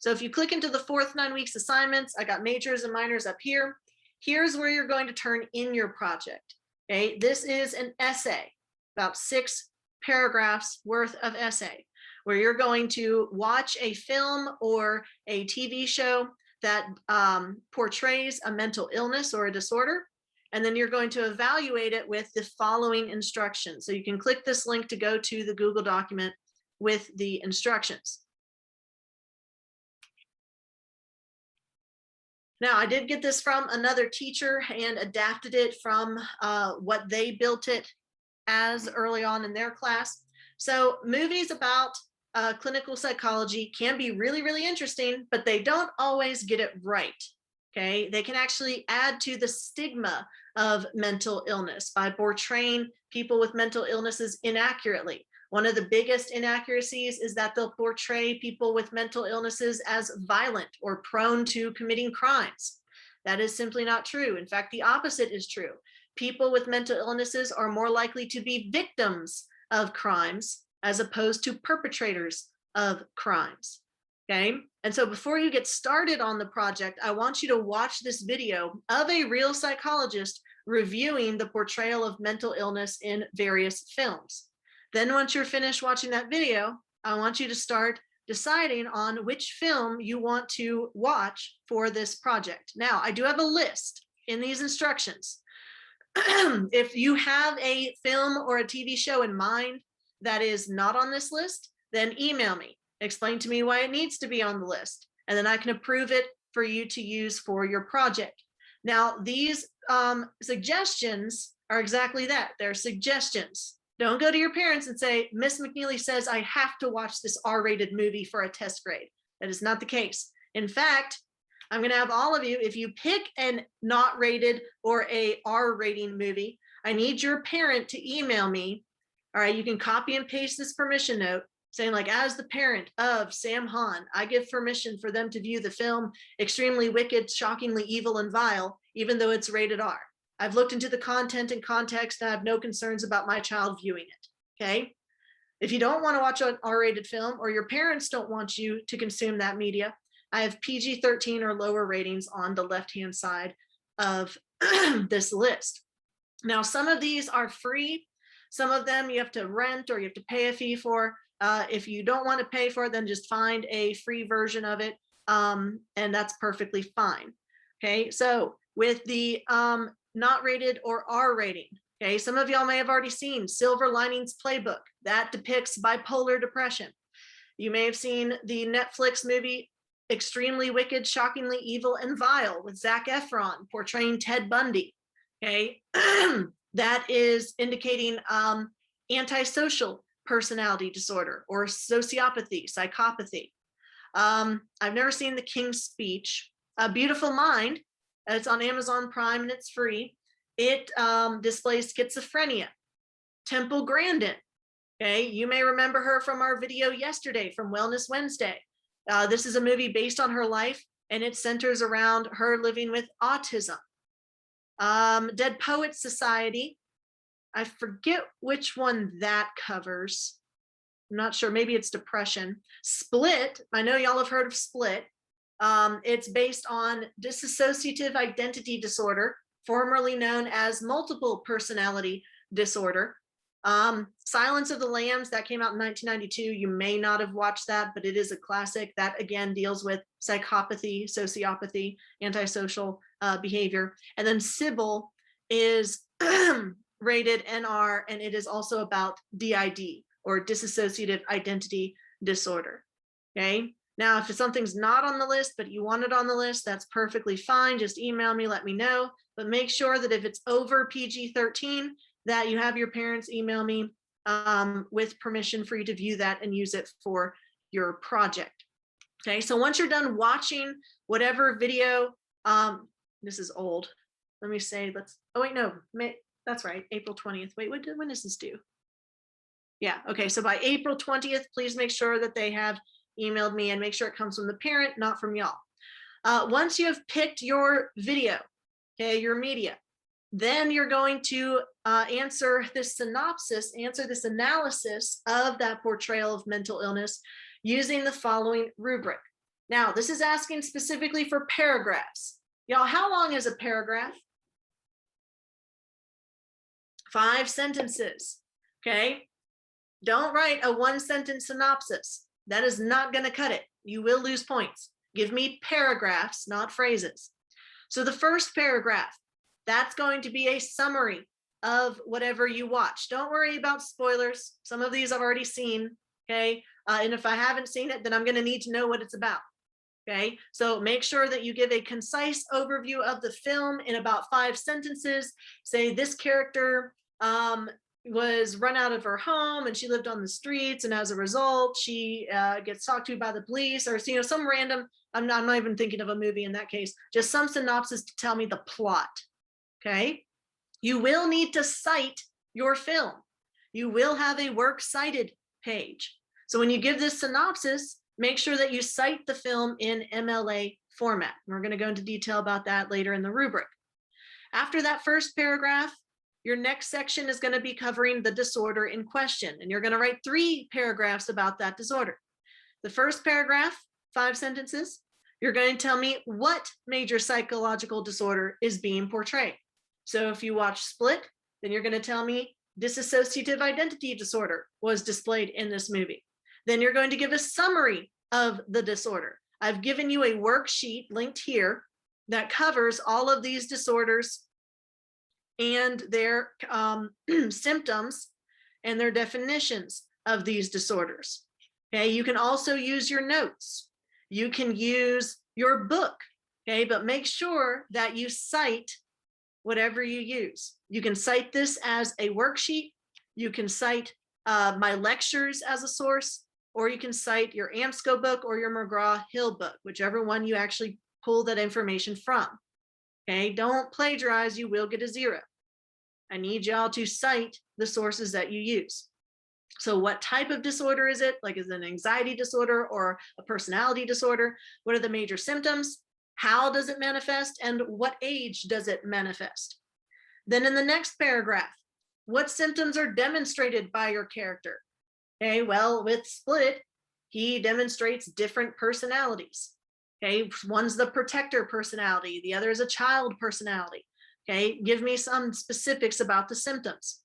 So if you click into the fourth 9 weeks assignments, I got majors and minors up here. Here's where you're going to turn in your project. Okay, this is an essay, about 6 paragraphs worth of essay, where you're going to watch a film or a TV show that portrays a mental illness or a disorder. And then you're going to evaluate it with the following instructions. So you can click this link to go to the Google document with the instructions. Now, I did get this from another teacher and adapted it from what they built it as early on in their class. So movies about clinical psychology can be really, really interesting, but they don't always get it right. Okay, they can actually add to the stigma of mental illness by portraying people with mental illnesses inaccurately. One of the biggest inaccuracies is that they'll portray people with mental illnesses as violent or prone to committing crimes. That is simply not true. In fact, the opposite is true. People with mental illnesses are more likely to be victims of crimes as opposed to perpetrators of crimes. Okay, and so before you get started on the project, I want you to watch this video of a real psychologist reviewing the portrayal of mental illness in various films. Then once you're finished watching that video, I want you to start deciding on which film you want to watch for this project. Now, I do have a list in these instructions. If you have a film or a TV show in mind that is not on this list, then email me. Explain to me why it needs to be on the list, and then I can approve it for you to use for your project. Now, these suggestions are exactly that. They're suggestions. Don't go to your parents and say, Miss McNeely says I have to watch this R-rated movie for a test grade. That is not the case. In fact, I'm going to have all of you, if you pick an not rated or a R rating movie, I need your parent to email me. All right, you can copy and paste this permission note saying, like, as the parent of Sam Hahn, I give permission for them to view the film Extremely Wicked, Shockingly Evil, and Vile, even though it's rated R. I've looked into the content and context, and I have no concerns about my child viewing it. Okay, if you don't want to watch an R-rated film, or your parents don't want you to consume that media, I have PG-13 or lower ratings on the left-hand side of this list. Now, some of these are free. Some of them you have to rent or you have to pay a fee for. If you don't want to pay for it, then just find a free version of it, and that's perfectly fine. Okay, so with the not rated or R rating, okay, some of y'all may have already seen Silver Linings Playbook. That depicts bipolar depression. You may have seen the Netflix movie Extremely Wicked, Shockingly Evil, and Vile with Zac Efron portraying Ted Bundy. Okay, that is indicating antisocial personality disorder or sociopathy, psychopathy. I've never seen The King's Speech. A Beautiful Mind, it's on Amazon Prime and it's free. It displays schizophrenia. Temple Grandin, okay, you may remember her from our video yesterday from Wellness Wednesday. This is a movie based on her life, and it centers around her living with autism. Dead Poets Society, I forget which one that covers. I'm not sure, maybe it's depression. Split, I know y'all have heard of Split. It's based on dissociative identity disorder, formerly known as multiple personality disorder. Silence of the Lambs, that came out in 1992. You may not have watched that, but it is a classic. That again deals with psychopathy, sociopathy, antisocial behavior. And then Sybil is rated NR, and it is also about DID, or dissociative identity disorder. Okay, now if something's not on the list but you want it on the list, that's perfectly fine. Just email me, let me know, but make sure that if it's over PG-13 that you have your parents email me with permission for you to view that and use it for your project. Okay, so once you're done watching whatever video, this is old, let me say, oh wait, no, that's right, April 20th. Wait, when is this due? Yeah, okay, so by April 20th, please make sure that they have emailed me, and make sure it comes from the parent, not from y'all. Once you have picked your video, okay, your media, then you're going to answer this analysis of that portrayal of mental illness using the following rubric. Now, this is asking specifically for paragraphs. Y'all, how long is a paragraph? 5 sentences, okay? Don't write a 1-sentence synopsis. That is not going to cut it. You will lose points. Give me paragraphs, not phrases. So the first paragraph, that's going to be a summary of whatever you watch. Don't worry about spoilers. Some of these I've already seen, okay? And if I haven't seen it, then I'm going to need to know what it's about. Okay, so make sure that you give a concise overview of the film in about 5 sentences. Say this character was run out of her home and she lived on the streets, and as a result, she gets talked to by the police, or some random. I'm not even thinking of a movie in that case. Just some synopsis to tell me the plot. Okay, you will need to cite your film. You will have a works cited page. So when you give this synopsis, make sure that you cite the film in Mla format. We're going to go into detail about that later in the rubric. After that first paragraph, your next section is going to be covering the disorder in question, and you're going to write 3 paragraphs about that disorder. The first paragraph, 5 sentences, you're going to tell me what major psychological disorder is being portrayed. So if you watch Split, then you're going to tell me dissociative identity disorder was displayed in this movie. Then you're going to give a summary of the disorder. I've given you a worksheet linked here that covers all of these disorders and their symptoms and their definitions of these disorders. Okay, you can also use your notes. You can use your book, okay, but make sure that you cite whatever you use. You can cite this as a worksheet. You can cite my lectures as a source, or you can cite your AMSCO book or your McGraw-Hill book, whichever one you actually pull that information from. Okay, don't plagiarize, you will get a 0. I need y'all to cite the sources that you use. So what type of disorder is it? Like, is it an anxiety disorder or a personality disorder? What are the major symptoms? How does it manifest? And what age does it manifest? Then in the next paragraph, what symptoms are demonstrated by your character? Okay, well, with Split, he demonstrates different personalities. Okay, one's the protector personality, the other is a child personality. Okay, give me some specifics about the symptoms.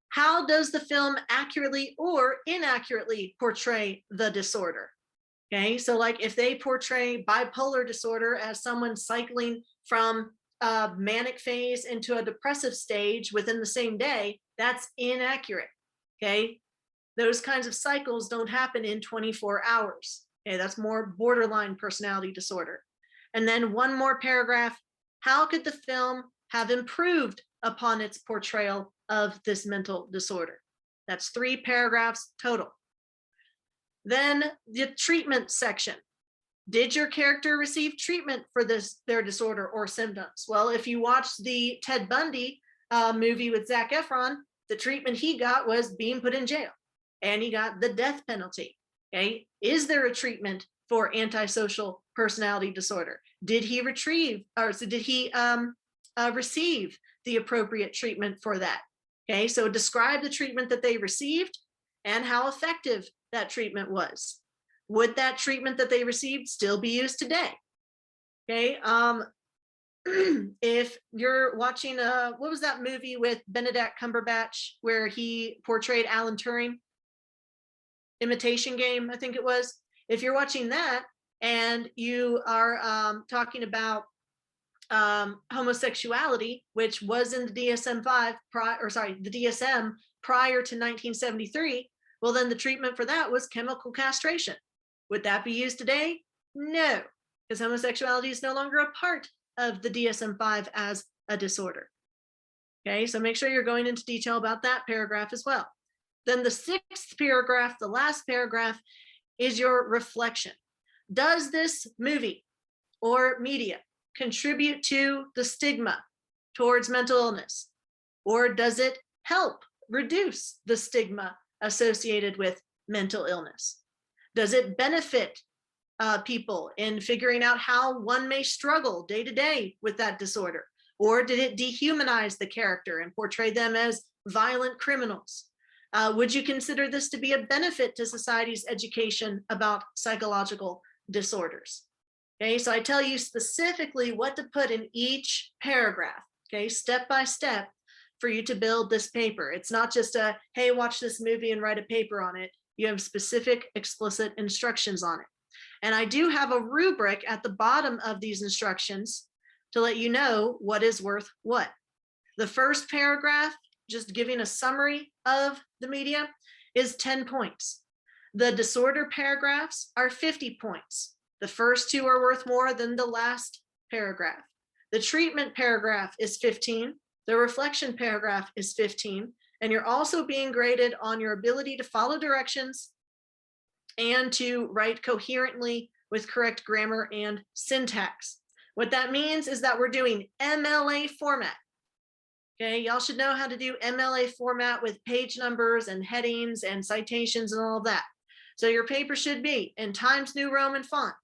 How does the film accurately or inaccurately portray the disorder? Okay, so like if they portray bipolar disorder as someone cycling from a manic phase into a depressive stage within the same day, that's inaccurate. Okay, those kinds of cycles don't happen in 24 hours. Okay, that's more borderline personality disorder. And then one more paragraph, how could the film have improved upon its portrayal of this mental disorder? That's 3 paragraphs total. Then the treatment section. Did your character receive treatment for their disorder or symptoms? Well, if you watch the Ted Bundy movie with Zac Efron, the treatment he got was being put in jail, and he got the death penalty. Okay, is there a treatment for antisocial personality disorder? Did he receive the appropriate treatment for that? Okay, so describe the treatment that they received and how effective that treatment was. Would that treatment that they received still be used today? Okay, if you're watching, what was that movie with Benedict Cumberbatch where he portrayed Alan Turing? Imitation Game, I think it was. If you're watching that and you are talking about homosexuality, which was in the DSM-5, the DSM prior to 1973, well, then the treatment for that was chemical castration. Would that be used today? No, because homosexuality is no longer a part of the DSM-5 as a disorder. Okay, so make sure you're going into detail about that paragraph as well. Then the 6th paragraph, the last paragraph, is your reflection. Does this movie or media contribute to the stigma towards mental illness? Or does it help reduce the stigma associated with mental illness? Does it benefit people in figuring out how one may struggle day to day with that disorder? Or did it dehumanize the character and portray them as violent criminals? Would you consider this to be a benefit to society's education about psychological disorders. Okay, so I tell you specifically what to put in each paragraph, okay, step by step for you to build this paper. It's not just a, hey, watch this movie and write a paper on it. You have specific, explicit instructions on it. And I do have a rubric at the bottom of these instructions to let you know what is worth what. The first paragraph, just giving a summary of the media, is 10 points. The disorder paragraphs are 50 points. The first two are worth more than the last paragraph. The treatment paragraph is 15. The reflection paragraph is 15. And you're also being graded on your ability to follow directions and to write coherently with correct grammar and syntax. What that means is that we're doing MLA format. Okay, y'all should know how to do MLA format with page numbers and headings and citations and all of that. So your paper should be in Times New Roman font.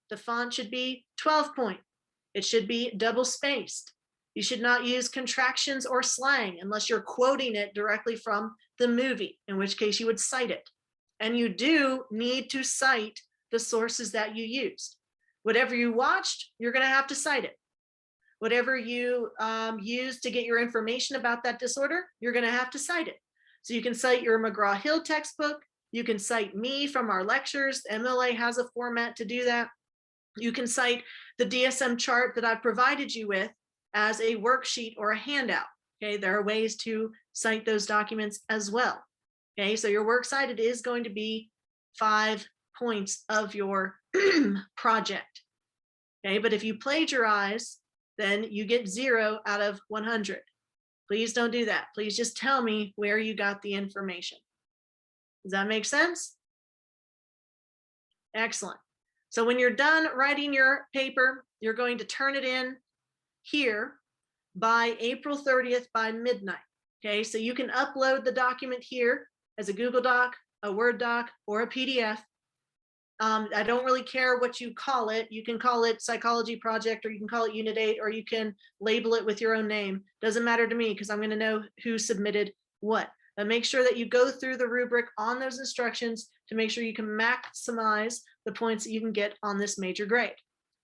The font should be 12 point. It should be double spaced. You should not use contractions or slang unless you're quoting it directly from the movie, in which case you would cite it. And you do need to cite the sources that you used. Whatever you watched, you're going to have to cite it. Whatever you used to get your information about that disorder, you're going to have to cite it. So you can cite your McGraw-Hill textbook. You can cite me from our lectures. MLA has a format to do that. You can cite the DSM chart that I've provided you with as a worksheet or a handout. Okay, there are ways to cite those documents as well. Okay, so your works cited is going to be 5 points of your project. Okay, but if you plagiarize, then you get 0 out of 100. Please don't do that. Please just tell me where you got the information. Does that make sense? Excellent. So when you're done writing your paper, you're going to turn it in here by April 30th by midnight. Okay, so you can upload the document here as a Google Doc, a Word doc, or a PDF. I don't really care what you call it. You can call it Psychology Project, or you can call it Unit 8, or you can label it with your own name. Doesn't matter to me because I'm going to know who submitted what. But make sure that you go through the rubric on those instructions to make sure you can maximize the points that you can get on this major grade.